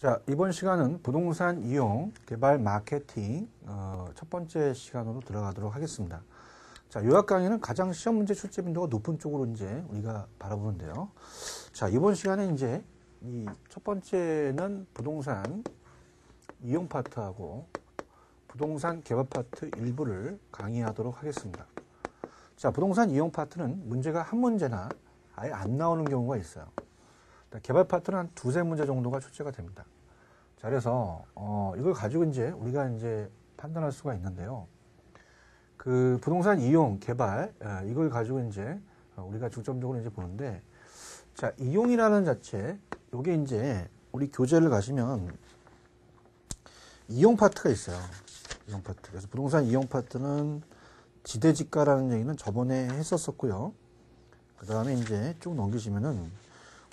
자, 이번 시간은 부동산 이용, 개발, 마케팅 첫 번째 시간으로 들어가도록 하겠습니다. 자, 요약 강의는 가장 시험 문제 출제 빈도가 높은 쪽으로 이제 우리가 바라보는데요. 자, 이번 시간에 이제 이 첫 번째는 부동산 이용 파트하고 부동산 개발 파트 일부를 강의하도록 하겠습니다. 자, 부동산 이용 파트는 문제가 한 문제나 아예 안 나오는 경우가 있어요. 개발 파트는 한 두세 문제 정도가 출제가 됩니다. 자, 그래서 이걸 가지고 이제 우리가 이제 판단할 수가 있는데요. 그 부동산 이용, 개발 이걸 가지고 이제 우리가 중점적으로 이제 보는데, 자, 이용이라는 자체, 요게 이제 우리 교재를 가시면 이용 파트가 있어요. 이용 파트. 그래서 부동산 이용 파트는 지대지가라는 얘기는 저번에 했었었고요. 그 다음에 이제 쭉 넘기시면은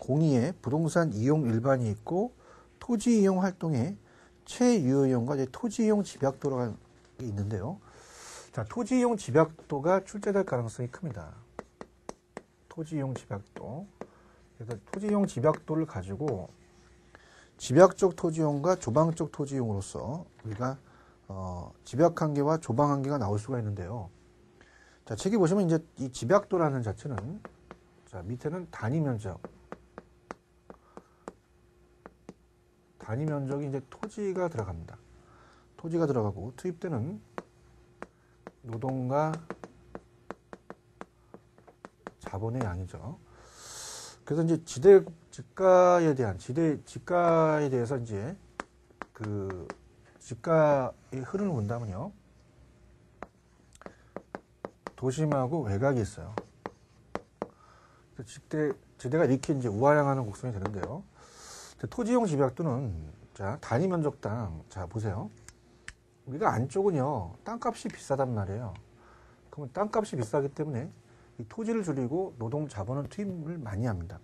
공의에 부동산 이용 일반이 있고 토지 이용 활동에 최유효 이용과 토지 이용 집약도가 있는데요. 자, 토지 이용 집약도가 출제될 가능성이 큽니다. 토지 이용 집약도. 그래서 토지 이용 집약도를 가지고 집약적 토지 이용과 조방적 토지 이용으로서 우리가 집약 한계와 조방 한계가 나올 수가 있는데요. 자, 책에 보시면 이제 이 집약도라는 자체는, 자, 밑에는 단위 면적. 단위 면적이 이제 토지가 들어갑니다. 토지가 들어가고 투입되는 노동과 자본의 양이죠. 그래서 이제 지가에 대해서 이제 그 지가의 흐름을 본다면요. 도심하고 외곽이 있어요. 지대가 이렇게 이제 우하향하는 곡선이 되는데요. 토지용 집약도는, 자, 단위 면적당, 자, 보세요. 우리가 안쪽은요, 땅값이 비싸단 말이에요. 그러면 땅값이 비싸기 때문에 이 토지를 줄이고 노동 자본을 투입을 많이 합니다.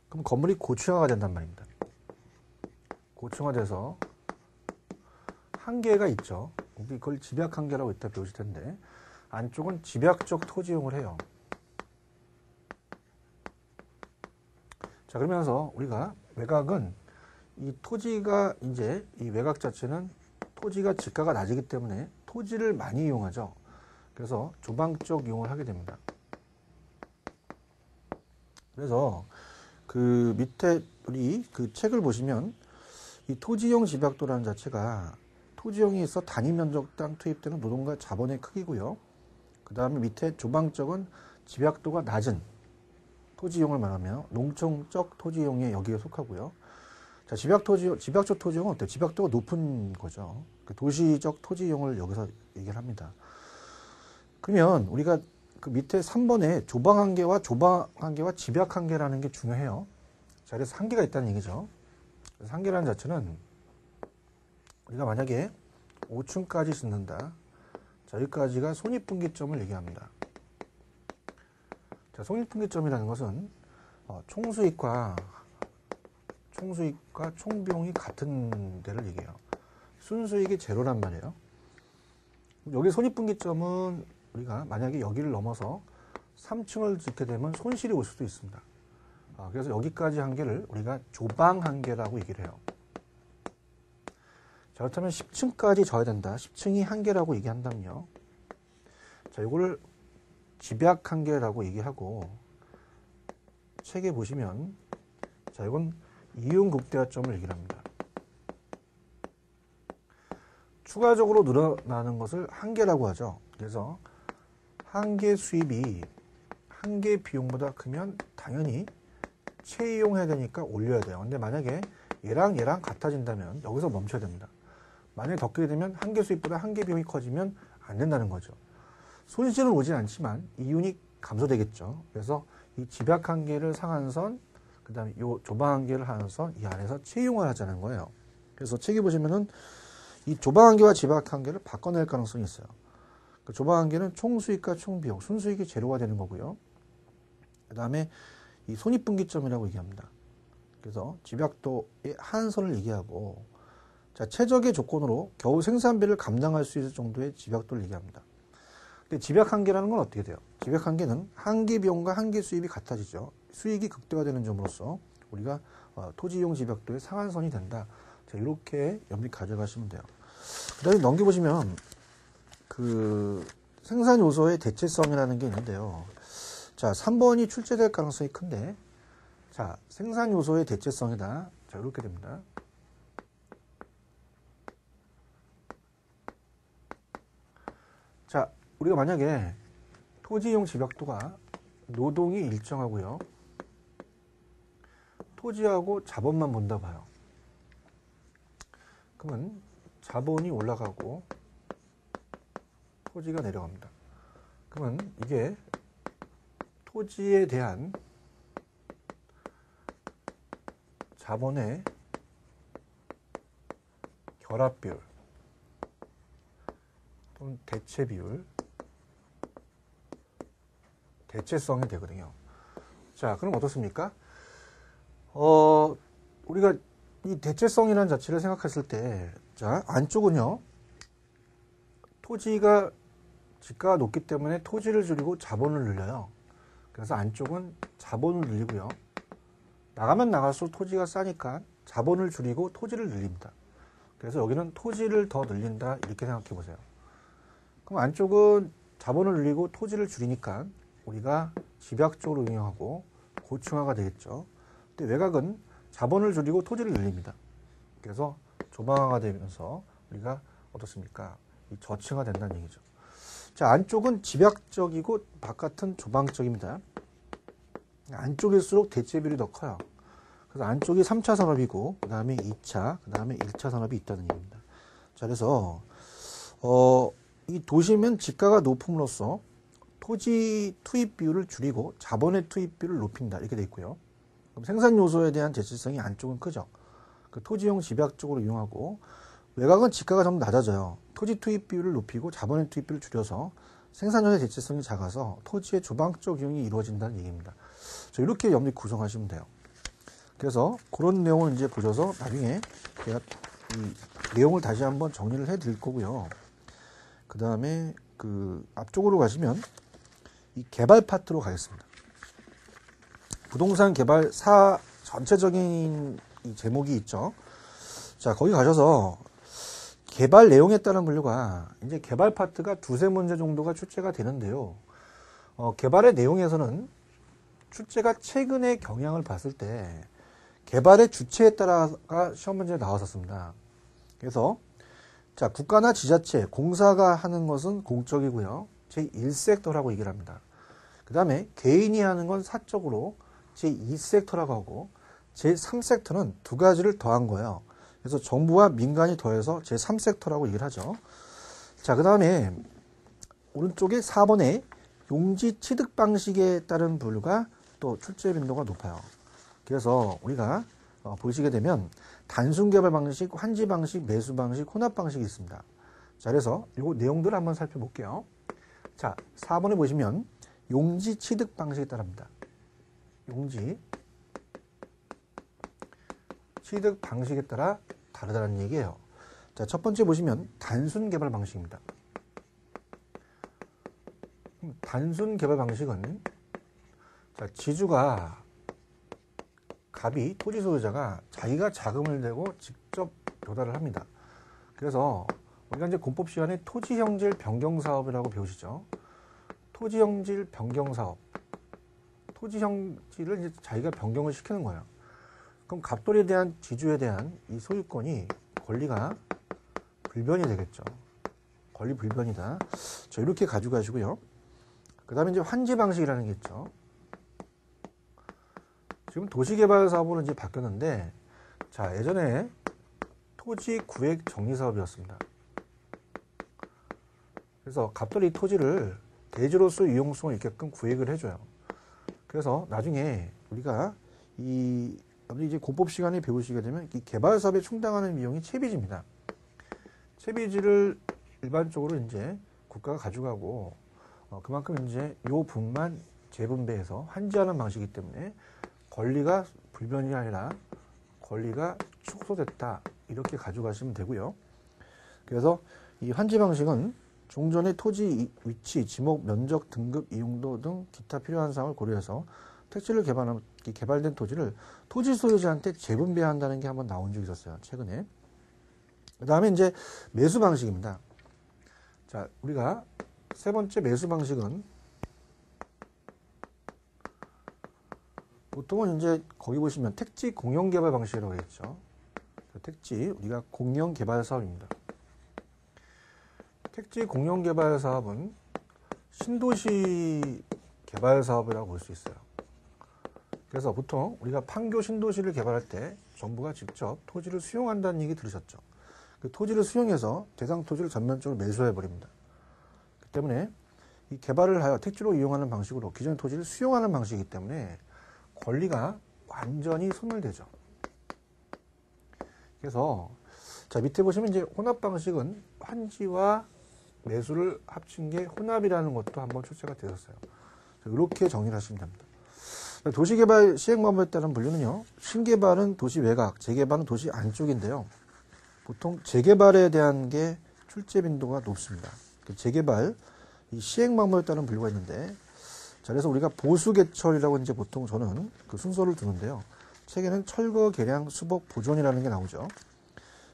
그럼 건물이 고층화가 된단 말입니다. 고층화돼서 한계가 있죠. 이걸 집약 한계라고 이따 배우실 텐데, 안쪽은 집약적 토지 이용을 해요. 자, 그러면서 우리가 외곽은 이 토지가 이제 이 외곽 자체는 토지가 지가가 낮기 때문에 토지를 많이 이용하죠. 그래서 조방적 이용을 하게 됩니다. 그래서 그 밑에 우리 그 책을 보시면 이 토지용 집약도라는 자체가 토지용이 있어 단위 면적당 투입되는 노동과 자본의 크기고요. 그 다음에 밑에 조방적은 집약도가 낮은 토지 이용을 말하며 농촌적 토지 이용에 여기에 속하고요. 자, 집약적 토지 이용은 어때요? 집약도가 높은 거죠. 도시적 토지 이용을 여기서 얘기를 합니다. 그러면 우리가 그 밑에 3번에 조방 한계와 집약 한계라는 게 중요해요. 자, 그래서 한계가 있다는 얘기죠. 그래서 한계라는 자체는 우리가 만약에 5층까지 짓는다. 자, 여기까지가 손익분기점을 얘기합니다. 자, 손익분기점이라는 것은 총수익과 총비용이 같은 데를 얘기해요. 순수익이 제로란 말이에요. 여기 손익분기점은 우리가 만약에 여기를 넘어서 3층을 짓게 되면 손실이 올 수도 있습니다. 그래서 여기까지 한계를 우리가 조방 한계라고 얘기를 해요. 자, 그렇다면 10층까지 져야 된다. 10층이 한계라고 얘기한다면요. 자, 이거를 집약 한계라고 얘기하고, 책에 보시면, 자, 이건 이용 극대화점을 얘기를 합니다. 추가적으로 늘어나는 것을 한계라고 하죠. 그래서 한계 수입이 한계 비용보다 크면 당연히 채이용해야 되니까 올려야 돼요. 근데 만약에 얘랑 같아진다면 여기서 멈춰야 됩니다. 만약에 더 크게 되면 한계 수입보다 한계 비용이 커지면 안 된다는 거죠. 손실은 오진 않지만 이윤이 감소되겠죠. 그래서 이 집약 한계를 상한선, 그 다음에 이 조방 한계를 하한선, 이 안에서 채용을 하자는 거예요. 그래서 책에 보시면은 이 조방 한계와 집약 한계를 바꿔낼 가능성이 있어요. 그 조방 한계는 총수익과 총비용, 순수익이 제로가 되는 거고요. 그 다음에 이 손익분기점이라고 얘기합니다. 그래서 집약도의 하한선을 얘기하고, 자, 최적의 조건으로 겨우 생산비를 감당할 수 있을 정도의 집약도를 얘기합니다. 근데 집약 한계라는 건 어떻게 돼요? 집약 한계는 한계 비용과 한계 수입이 같아지죠. 수익이 극대화되는 점으로써 우리가 토지 이용 집약도의 상한선이 된다. 자, 이렇게 염두에 가져가시면 돼요. 그 다음에 넘겨보시면 그 생산 요소의 대체성이라는 게 있는데요. 자, 3번이 출제될 가능성이 큰데, 자, 생산 요소의 대체성이다. 자, 이렇게 됩니다. 자, 우리가 만약에 토지 이용 집약도가 노동이 일정하고요. 토지하고 자본만 본다 봐요. 그러면 자본이 올라가고 토지가 내려갑니다. 그러면 이게 토지에 대한 자본의 결합 비율 또는 대체 비율, 대체성이 되거든요. 자, 그럼 어떻습니까? 우리가 이 대체성이라는 자체를 생각했을 때, 자, 안쪽은요, 토지가 지가가 높기 때문에 토지를 줄이고 자본을 늘려요. 그래서 안쪽은 자본을 늘리고요. 나가면 나갈수록 토지가 싸니까 자본을 줄이고 토지를 늘립니다. 그래서 여기는 토지를 더 늘린다, 이렇게 생각해 보세요. 그럼 안쪽은 자본을 늘리고 토지를 줄이니까 우리가 집약적으로 운영하고 고층화가 되겠죠. 근데 외곽은 자본을 줄이고 토지를 늘립니다. 그래서 조망화가 되면서 우리가 어떻습니까? 이 저층화 된다는 얘기죠. 자, 안쪽은 집약적이고 바깥은 조방적입니다. 안쪽일수록 대체 비율이 더 커요. 그래서 안쪽이 3차 산업이고 그 다음에 2차, 그 다음에 1차 산업이 있다는 얘기입니다. 자, 그래서 이 도시면 지가가 높음으로써 토지 투입 비율을 줄이고 자본의 투입 비율을 높인다, 이렇게 돼 있고요. 그럼 생산 요소에 대한 대체성이 안쪽은 크죠. 그 토지용 집약적으로 이용하고 외곽은 지가가 좀 낮아져요. 토지 투입 비율을 높이고 자본의 투입 비율을 줄여서 생산량의 대체성이 작아서 토지의 조방적 이용이 이루어진다는 얘기입니다. 자, 이렇게 염두에 구성하시면 돼요. 그래서 그런 내용을 이제 보셔서 나중에 제가 이 내용을 다시 한번 정리를 해 드릴 거고요. 그 다음에 그 앞쪽으로 가시면 이 개발 파트로 가겠습니다. 부동산 개발 전체적인 이 제목이 있죠. 자, 거기 가셔서 개발 내용에 따른 분류가 이제 개발 파트가 두세 문제 정도가 출제가 되는데요. 개발의 내용에서는 출제가 최근의 경향을 봤을 때 개발의 주체에 따라가 시험 문제에 나왔었습니다. 그래서 자, 국가나 지자체, 공사가 하는 것은 공적이고요. 제1섹터라고 얘기를 합니다. 그 다음에 개인이 하는 건 사적으로 제2섹터라고 하고 제3섹터는 두 가지를 더한 거예요. 그래서 정부와 민간이 더해서 제3섹터라고 얘기를 하죠. 자, 그 다음에 오른쪽에 4번에 용지 취득 방식에 따른 분류가 또 출제 빈도가 높아요. 그래서 우리가 보시게 되면 단순 개발 방식, 환지 방식, 매수 방식, 혼합 방식이 있습니다. 자, 그래서 이 내용들을 한번 살펴볼게요. 자, 4번에 보시면 용지 취득 방식에 따릅니다. 용지 취득 방식에 따라 다르다는 얘기예요. 자, 첫 번째 보시면 단순 개발 방식입니다. 단순 개발 방식은 자, 지주가 갑이 토지 소유자가 자기가 자금을 내고 직접 조달을 합니다. 그래서 우리가 이제 공법 시간에 토지 형질 변경 사업이라고 배우시죠. 토지 형질 변경 사업. 토지 형질을 이제 자기가 변경을 시키는 거예요. 그럼 갑돌에 대한 지주에 대한 이 소유권이 권리가 불변이 되겠죠. 권리 불변이다. 자, 이렇게 가져가시고요. 그 다음에 이제 환지 방식이라는 게 있죠. 지금 도시개발 사업으로 이제 바뀌었는데, 자, 예전에 토지 구획 정리 사업이었습니다. 그래서 갑돌이 토지를 대지로서 이용성을 있게끔 구획을 해줘요. 그래서 나중에 우리가 이제 공법 시간에 배우시게 되면 이 개발 사업에 충당하는 비용이 채비지입니다. 채비지를 일반적으로 이제 국가가 가져가고 그만큼 이제 요 분만 재분배해서 환지하는 방식이기 때문에 권리가 불변이 아니라 권리가 축소됐다, 이렇게 가져가시면 되고요. 그래서 이 환지 방식은 종전의 토지 위치, 지목, 면적, 등급, 이용도 등 기타 필요한 사항을 고려해서 택지를 개발된 토지를 토지 소유자한테 재분배한다는 게 한번 나온 적이 있었어요. 최근에. 그 다음에 이제 매수 방식입니다. 자, 우리가 세 번째 매수 방식은 보통은 이제 거기 보시면 택지 공영개발 방식이라고 했죠. 택지 우리가 공영개발 사업입니다. 택지 공영개발 사업은 신도시 개발 사업이라고 볼 수 있어요. 그래서 보통 우리가 판교 신도시를 개발할 때 정부가 직접 토지를 수용한다는 얘기 들으셨죠. 그 토지를 수용해서 대상 토지를 전면적으로 매수해 버립니다. 그 때문에 이 개발을 하여 택지로 이용하는 방식으로 기존의 토지를 수용하는 방식이기 때문에 권리가 완전히 소멸되죠. 그래서 자, 밑에 보시면 이제 혼합 방식은 환지와 매수를 합친 게 혼합이라는 것도 한번 출제가 되었어요. 이렇게 정리를 하시면 됩니다. 도시개발 시행 방법에 따른 분류는요. 신개발은 도시 외곽, 재개발은 도시 안쪽인데요. 보통 재개발에 대한 게 출제 빈도가 높습니다. 재개발 이 시행 방법에 따른 분류가 있는데, 자, 그래서 우리가 보수개철이라고 이제 보통 저는 그 순서를 두는데요. 책에는 철거, 개량, 수복, 보존이라는 게 나오죠.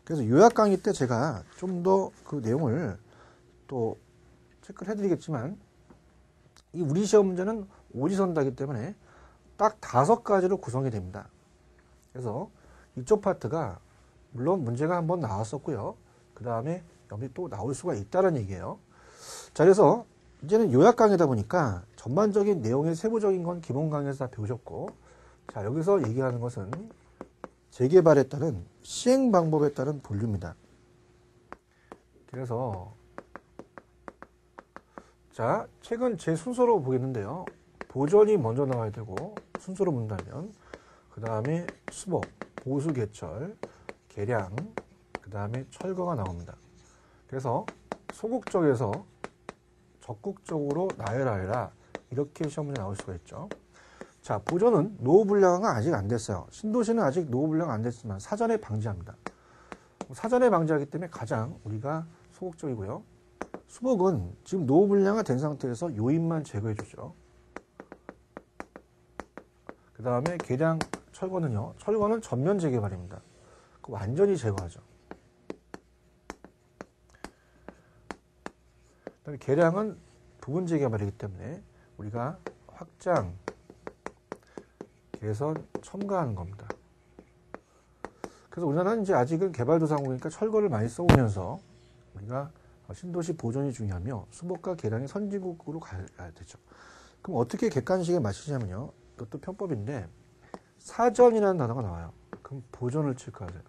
그래서 요약 강의 때 제가 좀 더 그 내용을 또 체크를 해드리겠지만, 이 우리 시험 문제는 오지선다기 때문에 딱 5가지로 구성이 됩니다. 그래서 이쪽 파트가 물론 문제가 한번 나왔었고요. 그 다음에 여기 또 나올 수가 있다는 얘기예요. 자, 그래서 이제는 요약 강의다 보니까 전반적인 내용의 세부적인 건 기본 강의에서 다 배우셨고, 자, 여기서 얘기하는 것은 재개발에 따른 시행 방법에 따른 분류입니다. 그래서 자, 책은 제 순서로 보겠는데요. 보존이 먼저 나와야 되고, 순서로 본다면 그 다음에 수복, 보수개철, 개량, 그 다음에 철거가 나옵니다. 그래서 소극적에서 적극적으로 나열하여라, 이렇게 시험 문제 나올 수가 있죠. 자, 보존은 노후 불량화가 아직 안 됐어요. 신도시는 아직 노후 불량화 안 됐지만 사전에 방지합니다. 사전에 방지하기 때문에 가장 우리가 소극적이고요. 수복은 지금 노후 불량화 된 상태에서 요인만 제거해 주죠. 그 다음에 개량, 철거는요. 철거는 전면 재개발입니다. 완전히 제거하죠. 그 다음에 개량은 부분 재개발이기 때문에 우리가 확장, 개선, 첨가하는 겁니다. 그래서 우리나라는 이제 아직은 개발도상국이니까 철거를 많이 써오면서 우리가 신도시 보존이 중요하며 수복과 개량의 선진국으로 가야 되죠. 그럼 어떻게 객관식에 맞추냐면요. 이것도 편법인데 사전이라는 단어가 나와요. 그럼 보존을 체크하세요.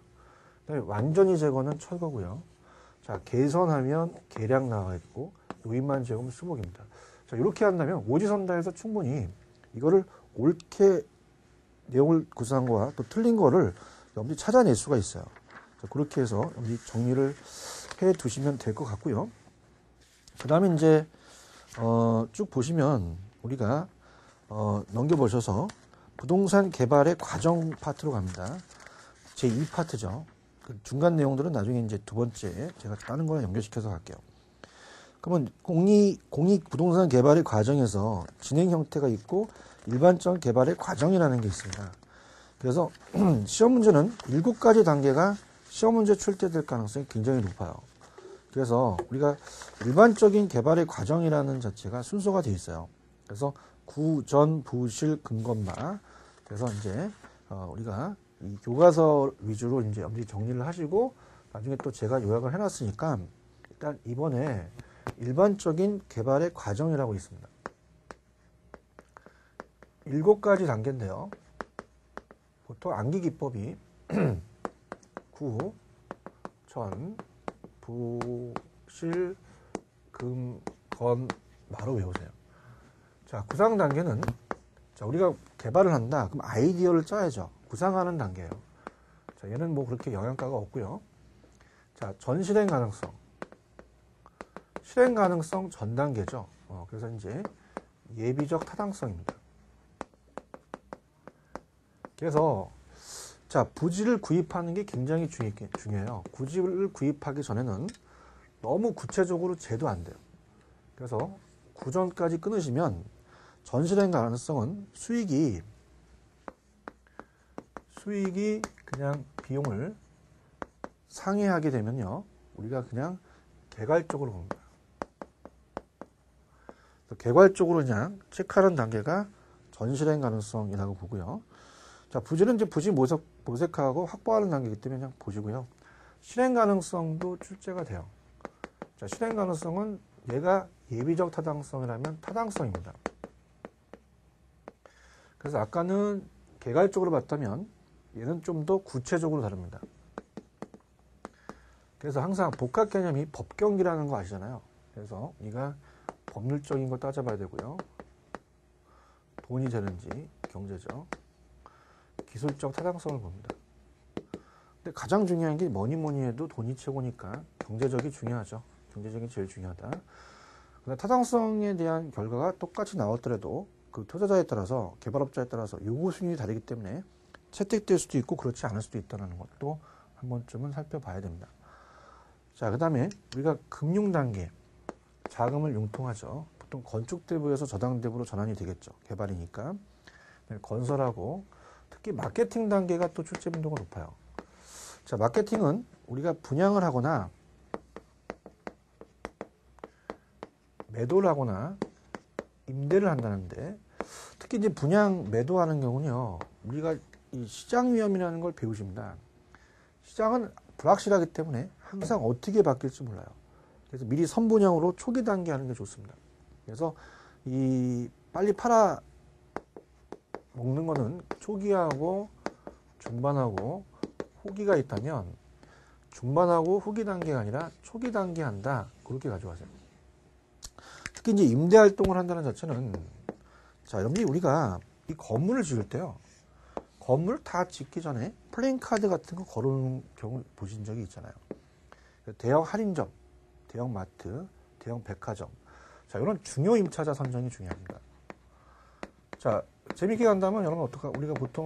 그다음에 완전히 제거는 철거고요. 자, 개선하면 개량 나와 있고 요인만 제거하면 수복입니다. 자, 이렇게 한다면 오지선다에서 충분히 이거를 옳게 내용을 구성한 거와 또 틀린 거를 여러분들이 찾아낼 수가 있어요. 자, 그렇게 해서 여러분들이 정리를 해 두시면 될 것 같고요. 그 다음에 이제 쭉 보시면 우리가 넘겨보셔서 부동산 개발의 과정 파트로 갑니다. 제 2파트죠. 그 중간 내용들은 나중에 이제 두 번째 제가 다른 거랑 연결시켜서 갈게요. 그러면 공익 부동산 개발의 과정에서 진행 형태가 있고 일반적 개발의 과정이라는 게 있습니다. 그래서 시험 문제는 7가지 단계가 시험 문제 출제될 가능성이 굉장히 높아요. 그래서 우리가 일반적인 개발의 과정이라는 자체가 순서가 되어 있어요. 그래서 구, 전, 부, 실, 근검마. 그래서 이제 우리가 이 교과서 위주로 이제 여러분들이 정리를 하시고 나중에 또 제가 요약을 해놨으니까 일단 이번에 일반적인 개발의 과정이라고 있습니다. 7가지 단계인데요. 보통 암기기법이 구, 전, 부, 실, 금, 건, 마로 외우세요. 자, 구상 단계는 자, 우리가 개발을 한다. 그럼 아이디어를 짜야죠. 구상하는 단계예요. 자, 얘는 뭐 그렇게 영양가가 없고요. 자, 전 실행 가능성. 실행 가능성 전 단계죠. 그래서 이제 예비적 타당성입니다. 그래서 자, 부지를 구입하는 게 굉장히 중요해요. 부지를 구입하기 전에는 너무 구체적으로 재도 안 돼요. 그래서 구전까지 끊으시면 전실행 가능성은 수익이 그냥 비용을 상회하게 되면요, 우리가 그냥 개괄적으로 봅니다. 개괄적으로 그냥 체크하는 단계가 전실행 가능성이라고 보고요. 자, 부지는 이제 부지 모색하고 확보하는 단계이기 때문에 그냥 보시고요. 실행 가능성도 출제가 돼요. 자, 실행 가능성은 얘가 예비적 타당성이라면 타당성입니다. 그래서 아까는 개괄적으로 봤다면 얘는 좀 더 구체적으로 다릅니다. 그래서 항상 복합 개념이 법경기라는 거 아시잖아요. 그래서 우리가 법률적인 거 따져봐야 되고요. 돈이 되는지 경제적, 기술적 타당성을 봅니다. 근데 가장 중요한 게 뭐니 해도 돈이 최고니까 경제적이 중요하죠. 경제적이 제일 중요하다. 그러나 타당성에 대한 결과가 똑같이 나왔더라도 그 투자자에 따라서, 개발업자에 따라서 요구 수준이 다르기 때문에 채택될 수도 있고 그렇지 않을 수도 있다는 것도 한 번쯤은 살펴봐야 됩니다. 자, 그 다음에 우리가 금융 단계, 자금을 융통하죠. 보통 건축대부에서 저당대부로 전환이 되겠죠. 개발이니까. 건설하고 특히 마케팅 단계가 또 출제 빈도가 높아요. 자, 마케팅은 우리가 분양을 하거나 매도를 하거나 임대를 한다는데, 특히 이제 분양 매도하는 경우는요, 우리가 이 시장 위험이라는 걸 배우십니다. 시장은 불확실하기 때문에 항상 어떻게 바뀔지 몰라요. 그래서 미리 선분양으로 초기 단계 하는 게 좋습니다. 그래서 이 빨리 팔아 먹는 거는 초기하고 중반하고 후기가 있다면 중반하고 후기 단계가 아니라 초기 단계 한다. 그렇게 가져가세요. 특히 이제 임대 활동을 한다는 자체는, 자, 여러분이 우리가 이 건물을 지을 때요, 건물 다 짓기 전에 플랜카드 같은 거 걸어놓은 경우 보신 적이 있잖아요. 대형 할인점, 대형 마트, 대형 백화점. 자, 이런 중요 임차자 선정이 중요합니다. 자, 재밌게 간다면 여러분 어떨까? 우리가 보통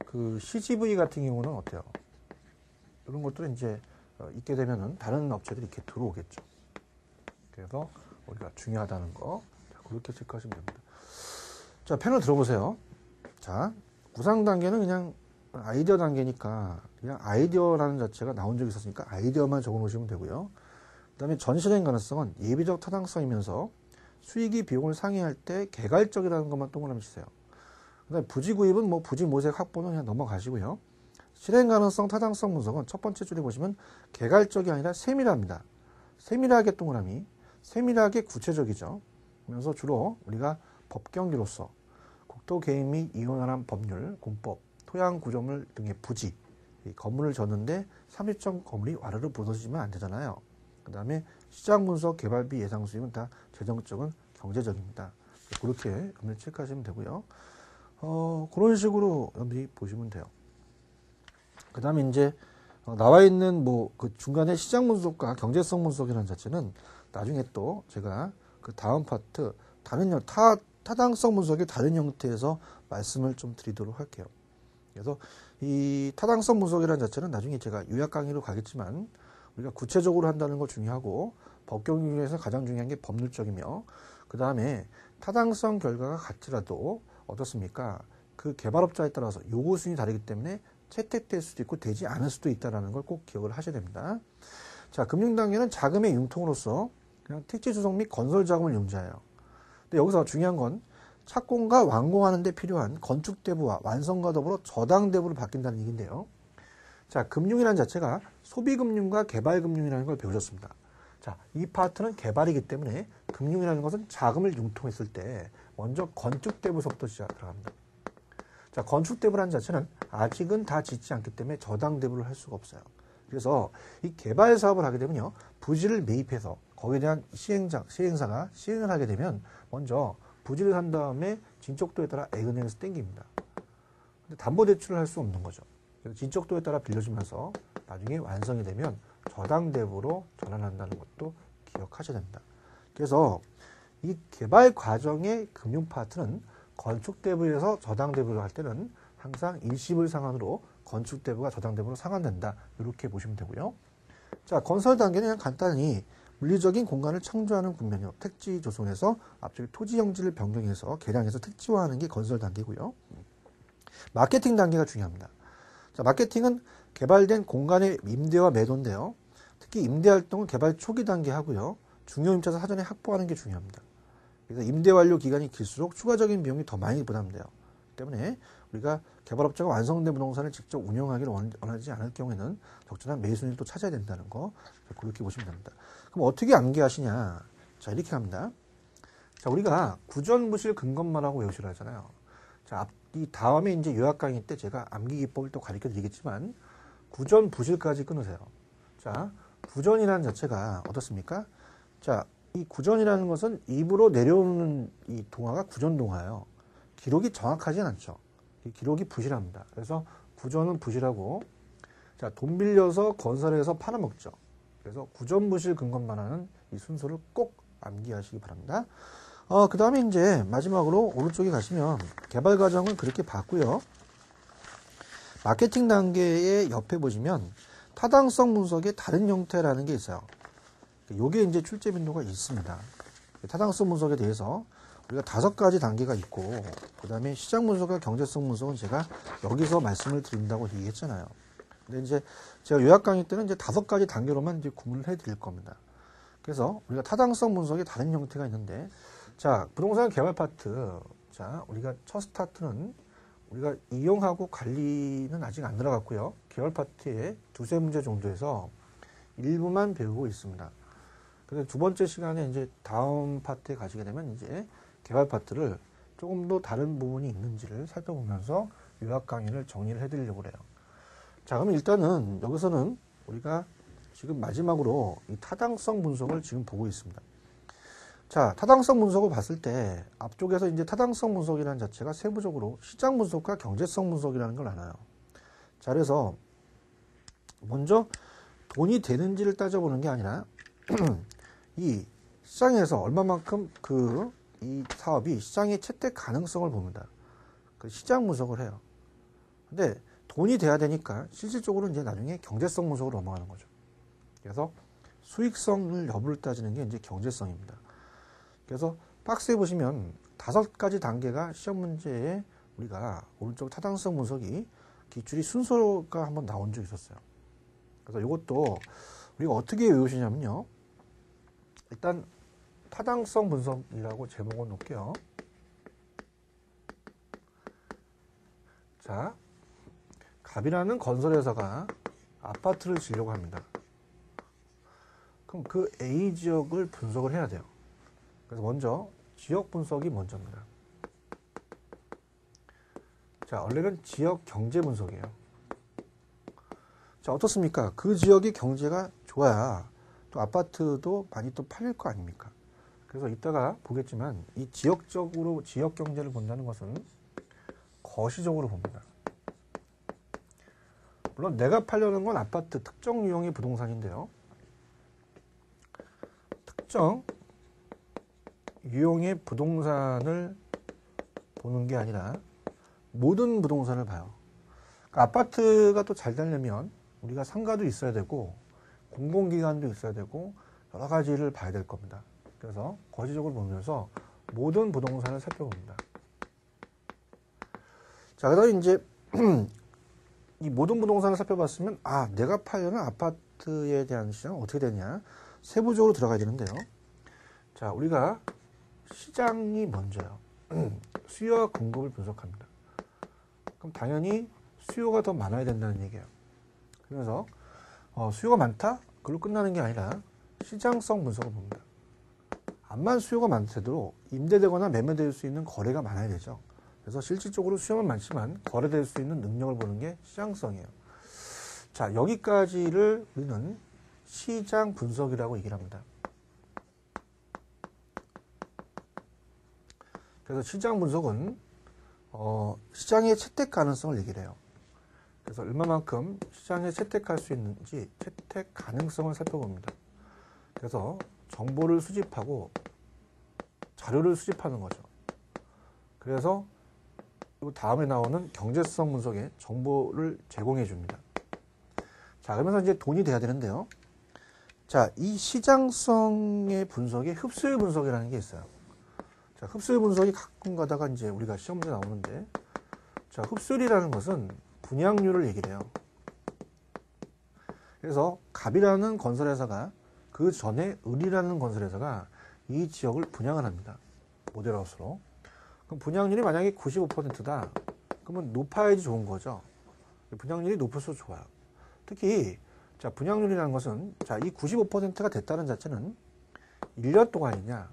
그 CGV 같은 경우는 어때요? 이런 것들은 이제 있게 되면은 다른 업체들이 이렇게 들어오겠죠. 그래서 우리가 중요하다는 거, 자, 그렇게 체크하시면 됩니다. 자, 패널 들어보세요. 자, 구상 단계는 그냥 아이디어 단계니까 그냥 아이디어라는 자체가 나온 적이 있었으니까 아이디어만 적어 놓으시면 되고요. 그 다음에 전실행 가능성은 예비적 타당성이면서 수익이 비용을 상회할 때 개괄적이라는 것만 동그라미 치세요. 그 다음에 부지 구입은 뭐 부지 모색 확보는 그냥 넘어가시고요. 실행 가능성 타당성 분석은 첫 번째 줄에 보시면 개괄적이 아니라 세밀합니다. 세밀하게 동그라미, 세밀하게 구체적이죠. 그러면서 주로 우리가 법경기로서 국토 개입 및 이혼한 법률, 공법, 토양 구조물 등의 부지, 이 건물을 졌는데 30점 건물이 와르르 부서지면 안 되잖아요. 그 다음에 시장 분석, 개발비 예상 수익은 다 재정적은 경제적입니다. 그렇게 여러분들 체크하시면 되고요. 그런 식으로 여러분들이 보시면 돼요. 그 다음에 이제 나와 있는 뭐 그 중간에 시장 분석과 경제성 분석이라는 자체는 나중에 또 제가 그 다음 파트 다른 타당성 분석의 다른 형태에서 말씀을 좀 드리도록 할게요. 그래서 이 타당성 분석이라는 자체는 나중에 제가 요약 강의로 가겠지만 우리가 구체적으로 한다는 거 중요하고 법경 중에서 가장 중요한 게 법률적이며 그 다음에 타당성 결과가 같더라도 어떻습니까? 그 개발업자에 따라서 요구 수준이 다르기 때문에 채택될 수도 있고 되지 않을 수도 있다는 걸 꼭 기억을 하셔야 됩니다. 자, 금융 단계는 자금의 융통으로서 그냥 택지 조성 및 건설 자금을 융자해요. 근데 여기서 중요한 건 착공과 완공하는 데 필요한 건축대부와 완성과 더불어 저당대부를 바뀐다는 얘기인데요. 자, 금융이라는 자체가 소비금융과 개발금융이라는 걸 배우셨습니다. 자, 이 파트는 개발이기 때문에 금융이라는 것은 자금을 융통했을 때 먼저 건축대부서부터 들어갑니다. 자, 건축대부라는 자체는 아직은 다 짓지 않기 때문에 저당대부를 할 수가 없어요. 그래서 이 개발 사업을 하게 되면요, 부지를 매입해서 거기에 대한 시행사가 시행을 하게 되면 먼저 부지를 산 다음에 진척도에 따라 A은행에서 땡깁니다. 근데 담보대출을 할 수 없는 거죠. 그래서 진척도에 따라 빌려주면서 나중에 완성이 되면 저당대부로 전환한다는 것도 기억하셔야 됩니다. 그래서 이 개발 과정의 금융 파트는 건축대부에서 저당대부를 할 때는 항상 일시불 상환으로 건축대부가 저당대부로 상환된다. 이렇게 보시면 되고요. 자, 건설 단계는 그냥 간단히 물리적인 공간을 창조하는 국면이요. 택지 조성해서 앞쪽에 토지 형질을 변경해서 개량해서 택지화하는 게 건설 단계고요. 마케팅 단계가 중요합니다. 자, 마케팅은 개발된 공간의 임대와 매도인데요. 특히 임대 활동은 개발 초기 단계 하고요. 중요 임차사 사전에 확보하는 게 중요합니다. 그래서 임대 완료 기간이 길수록 추가적인 비용이 더 많이 부담돼요. 때문에 우리가 개발업자가 완성된 부동산을 직접 운영하기를 원하지 않을 경우에는 적절한 매수인을 또 찾아야 된다는 거 그렇게 보시면 됩니다. 그럼 어떻게 암기하시냐? 자, 이렇게 합니다. 자, 우리가 구전부실 근검만하고 외우시라 하잖아요. 자, 이 다음에 이제 요약 강의 때 제가 암기 기법을 또 가르쳐 드리겠지만 구전부실까지 끊으세요. 자, 구전이라는 자체가 어떻습니까? 자, 이 구전이라는 것은 입으로 내려오는 이 동화가 구전동화예요. 기록이 정확하진 않죠. 기록이 부실합니다. 그래서 구전은 부실하고, 자, 돈 빌려서 건설해서 팔아먹죠. 그래서 구전부실 근검만하는 이 순서를 꼭 암기하시기 바랍니다. 그 다음에 이제 마지막으로 오른쪽에 가시면 개발 과정을 그렇게 봤고요. 마케팅 단계의 옆에 보시면 타당성 분석의 다른 형태라는 게 있어요. 요게 이제 출제 빈도가 있습니다. 타당성 분석에 대해서 우리가 5가지 단계가 있고, 그 다음에 시장 분석과 경제성 분석은 제가 여기서 말씀을 드린다고 얘기했잖아요. 근데 이제 제가 요약 강의 때는 이제 5가지 단계로만 이제 구분을 해 드릴 겁니다. 그래서 우리가 타당성 분석의 다른 형태가 있는데, 자, 부동산 개발 파트. 자, 우리가 첫 스타트는 우리가 이용하고 관리는 아직 안 들어갔고요. 개발 파트에 2-3문제 정도에서 일부만 배우고 있습니다. 그래서 두 번째 시간에 이제 다음 파트에 가시게 되면 이제 개발 파트를 조금 더 다른 부분이 있는지를 살펴보면서 요약 강의를 정리를 해드리려고 그래요. 자, 그럼 일단은 여기서는 우리가 지금 마지막으로 이 타당성 분석을 지금 보고 있습니다. 자, 타당성 분석을 봤을 때 앞쪽에서 이제 타당성 분석이라는 자체가 세부적으로 시장 분석과 경제성 분석이라는 걸 나눠요. 자, 그래서 먼저 돈이 되는지를 따져보는 게 아니라 이 시장에서 얼마만큼 이 사업이 시장의 채택 가능성을 봅니다. 그 시장 분석을 해요. 근데 돈이 돼야 되니까 실질적으로 이제 나중에 경제성 분석으로 넘어가는 거죠. 그래서 수익성을 여부를 따지는 게 이제 경제성입니다. 그래서 박스에 보시면 5가지 단계가 시험 문제에 우리가 오른쪽 타당성 분석이 기출이 순서가 한번 나온 적이 있었어요. 그래서 이것도 우리가 어떻게 외우시냐면요. 일단 타당성 분석이라고 제목을 놓을게요. 자, 갑이라는 건설회사가 아파트를 지으려고 합니다. 그럼 그 A 지역을 분석을 해야 돼요. 그래서 먼저 지역 분석이 먼저입니다. 자, 원래는 지역 경제 분석이에요. 자, 어떻습니까? 그 지역의 경제가 좋아야 또 아파트도 많이 또 팔릴 거 아닙니까? 그래서 이따가 보겠지만 이 지역적으로 지역 경제를 본다는 것은 거시적으로 봅니다. 물론 내가 팔려는 건 아파트 특정 유형의 부동산인데요. 특정 유형의 부동산을 보는 게 아니라 모든 부동산을 봐요. 그러니까 아파트가 또 잘 되려면 우리가 상가도 있어야 되고 공공기관도 있어야 되고 여러 가지를 봐야 될 겁니다. 그래서 거시적으로 보면서 모든 부동산을 살펴봅니다. 자, 그다음에 이제 이 모든 부동산을 살펴봤으면 내가 팔려는 아파트에 대한 시장은 어떻게 되냐 세부적으로 들어가야 되는데요. 자, 우리가 시장이 먼저요. 수요와 공급을 분석합니다. 그럼 당연히 수요가 더 많아야 된다는 얘기예요. 그래서 수요가 많다? 그걸로 끝나는 게 아니라 시장성 분석을 봅니다. 암만 수요가 많더라도 임대되거나 매매될 수 있는 거래가 많아야 되죠. 그래서 실질적으로 수요는 많지만 거래될 수 있는 능력을 보는 게 시장성이에요. 자, 여기까지를 우리는 시장 분석이라고 얘기를 합니다. 그래서 시장 분석은 시장의 채택 가능성을 얘기를 해요. 그래서 얼마만큼 시장에 채택할 수 있는지 채택 가능성을 살펴봅니다. 그래서 정보를 수집하고 자료를 수집하는 거죠. 그래서 다음에 나오는 경제성 분석에 정보를 제공해 줍니다. 자, 그러면서 이제 돈이 돼야 되는데요. 자, 이 시장성의 분석에 흡수율 분석이라는 게 있어요. 자, 흡수율 분석이 가끔 가다가 이제 우리가 시험 문제 나오는데, 자, 흡수율이라는 것은 분양률을 얘기를 해요. 그래서 갑이라는 건설회사가 그 전에 을이라는 건설회사가 이 지역을 분양을 합니다. 모델하우스로. 그럼 분양률이 만약에 95%다. 그러면 높아야지 좋은 거죠. 분양률이 높을수록 좋아요. 특히 자, 분양률이라는 것은 자, 이 95%가 됐다는 자체는 1년 동안이냐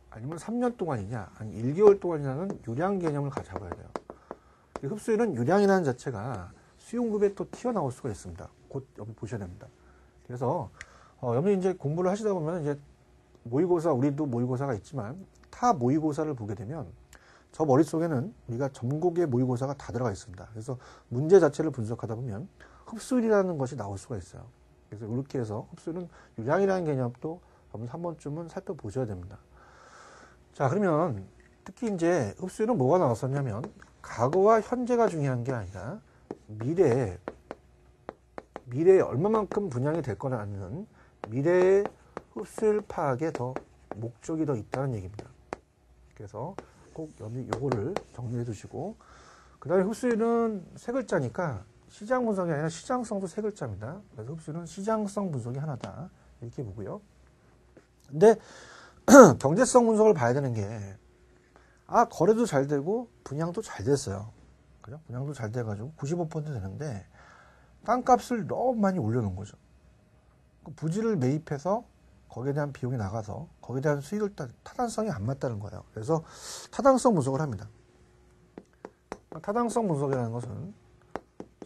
아니면 3년 동안이냐 아니 1개월 동안이냐는 유량 개념을 잡아야 돼요. 흡수율은 유량이라는 자체가 수용급에 또 튀어나올 수가 있습니다. 곧 여기 보셔야 됩니다. 그래서 여러분이 이제 공부를 하시다 보면 이제 모의고사, 우리도 모의고사가 있지만 타 모의고사를 보게 되면 저 머릿속에는 우리가 전국의 모의고사가 다 들어가 있습니다. 그래서 문제 자체를 분석하다 보면 흡수율이라는 것이 나올 수가 있어요. 그래서 이렇게 해서 흡수율은 유량이라는 개념도 한 번쯤은 살펴보셔야 됩니다. 자, 그러면 특히 이제 흡수율은 뭐가 나왔었냐면 과거와 현재가 중요한 게 아니라 미래에 얼마만큼 분양이 될 거라는 미래의 흡수율 파악에 더 목적이 더 있다는 얘기입니다. 그래서 꼭 여기 요거를 정리해 두시고, 그 다음에 흡수율은 세 글자니까 시장 분석이 아니라 시장성도 세 글자입니다. 그래서 흡수율은 시장성 분석이 하나다. 이렇게 보고요. 근데 경제성 분석을 봐야 되는 게, 거래도 잘 되고 분양도 잘 됐어요. 그죠? 분양도 잘 돼가지고 95% 되는데 땅값을 너무 많이 올려놓은 거죠. 부지를 매입해서 거기에 대한 비용이 나가서 거기에 대한 수익을 타당성이 안 맞다는 거예요. 그래서 타당성 분석을 합니다. 타당성 분석이라는 것은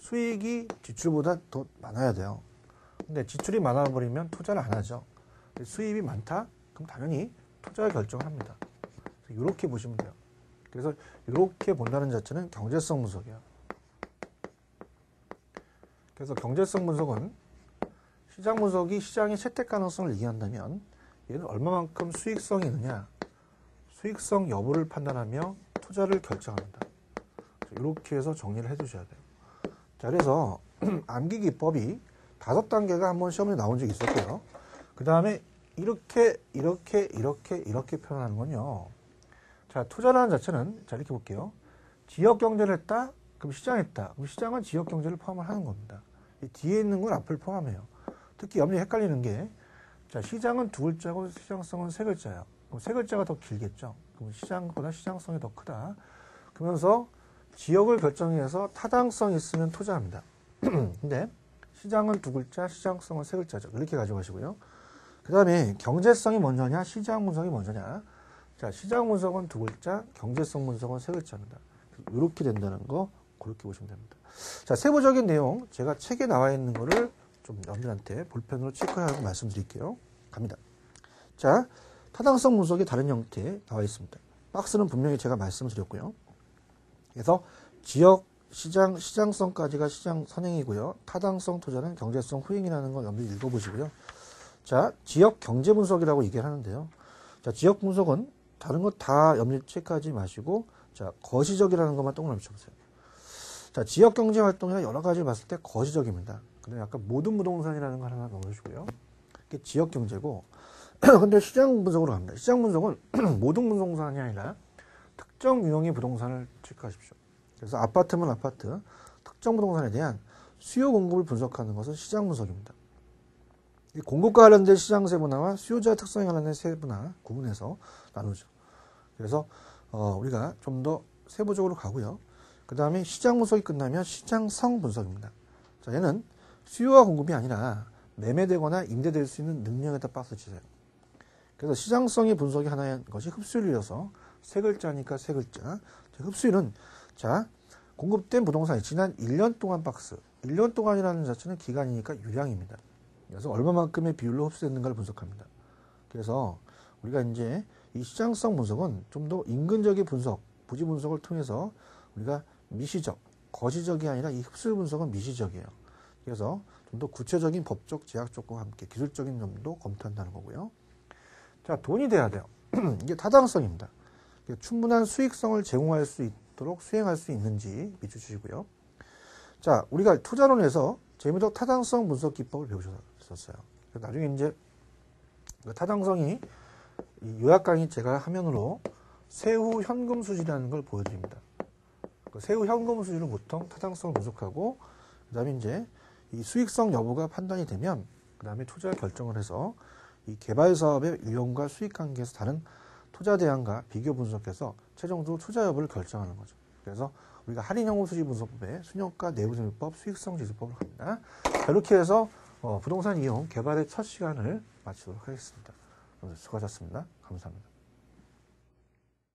수익이 지출보다 더 많아야 돼요. 근데 지출이 많아버리면 투자를 안 하죠. 수입이 많다? 그럼 당연히 투자 결정을 합니다. 이렇게 보시면 돼요. 그래서 이렇게 본다는 자체는 경제성 분석이에요. 그래서 경제성 분석은 시장 분석이 시장의 채택 가능성을 얘기한다면 얘는 얼마만큼 수익성이 있느냐, 수익성 여부를 판단하며 투자를 결정합니다. 이렇게 해서 정리를 해두셔야 돼요. 자, 그래서 암기 기법이 5단계가 한번 시험에 나온 적이 있었고요. 그 다음에 이렇게 표현하는 건요. 자, 투자라는 자체는, 자, 이렇게 볼게요. 지역 경제를 했다? 그럼 시장했다. 그럼 시장은 지역 경제를 포함을 하는 겁니다. 이 뒤에 있는 건 앞을 포함해요. 특히 염려에 헷갈리는 게, 자, 시장은 2글자고 시장성은 3글자예요. 그럼 3글자가 더 길겠죠. 그럼 시장보다 시장성이 더 크다. 그러면서 지역을 결정해서 타당성이 있으면 투자합니다. 근데 시장은 2글자, 시장성은 3글자죠. 이렇게 가져가시고요. 그 다음에 경제성이 먼저냐, 시장 분석이 먼저냐. 자, 시장 분석은 2글자, 경제성 분석은 3글자입니다. 이렇게 된다는 거 그렇게 보시면 됩니다. 자, 세부적인 내용 제가 책에 나와 있는 거를 좀 여러분들한테 볼펜으로 체크하고 말씀드릴게요. 갑니다. 자, 타당성 분석이 다른 형태에 나와 있습니다. 박스는 분명히 제가 말씀드렸고요. 그래서 지역, 시장, 시장성까지가 시장 선행이고요. 타당성 투자는 경제성 후행이라는 거 여러분들 읽어보시고요. 자, 지역 경제 분석이라고 얘기를 하는데요. 자, 지역 분석은 다른 거 다 염려 체크하지 마시고, 자, 거시적이라는 것만 동그라미 쳐보세요. 자, 지역 경제 활동이나 여러 가지를 봤을 때 거시적입니다. 근데 약간 모든 부동산이라는 걸 하나 넣어주고요. 이게 지역 경제고, 근데 시장 분석으로 갑니다. 시장 분석은 모든 부동산이 아니라 특정 유형의 부동산을 체크하십시오. 그래서 아파트면 아파트, 특정 부동산에 대한 수요 공급을 분석하는 것은 시장 분석입니다. 공급과 관련된 시장 세분화와 수요자 특성에 관련된 세분화 구분해서 나누죠. 그래서 우리가 좀 더 세부적으로 가고요. 그 다음에 시장 분석이 끝나면 시장성 분석입니다. 자, 얘는 수요와 공급이 아니라 매매되거나 임대될 수 있는 능력에다 박스 치세요. 그래서 시장성의 분석이 하나의 것이 흡수율이어서 3글자니까 3글자. 자, 흡수율은 자, 공급된 부동산이 지난 1년 동안 박스. 1년 동안이라는 자체는 기간이니까 유량입니다. 그래서 얼마만큼의 비율로 흡수됐는가를 분석합니다. 그래서 우리가 이제 이 시장성 분석은 좀 더 인근적인 분석, 부지 분석을 통해서 우리가 미시적, 거시적이 아니라 이 흡수 분석은 미시적이에요. 그래서 좀 더 구체적인 법적 제약 조건과 함께 기술적인 점도 검토한다는 거고요. 자, 돈이 돼야 돼요. 이게 타당성입니다. 충분한 수익성을 제공할 수 있도록 수행할 수 있는지 비춰주시고요. 자, 우리가 투자론에서 재무적 타당성 분석 기법을 배우셨어요. 나중에 이제 타당성이 이 요약 강의 제가 화면으로 세후 현금 수지라는 걸 보여드립니다. 그 세후 현금 수지를 보통 타당성을 분석하고 그다음에 이제 이 수익성 여부가 판단이 되면 그다음에 투자 결정을 해서 이 개발 사업의 위험과 수익 관계에서 다른 투자 대안과 비교 분석해서 최종적으로 투자 여부를 결정하는 거죠. 그래서 우리가 할인형호 수지 분석법에 순효과 내부증명법, 수익성 지수법을 합니다. 이렇게 해서 부동산 이용 개발의 첫 시간을 마치도록 하겠습니다. 수고하셨습니다. 감사합니다.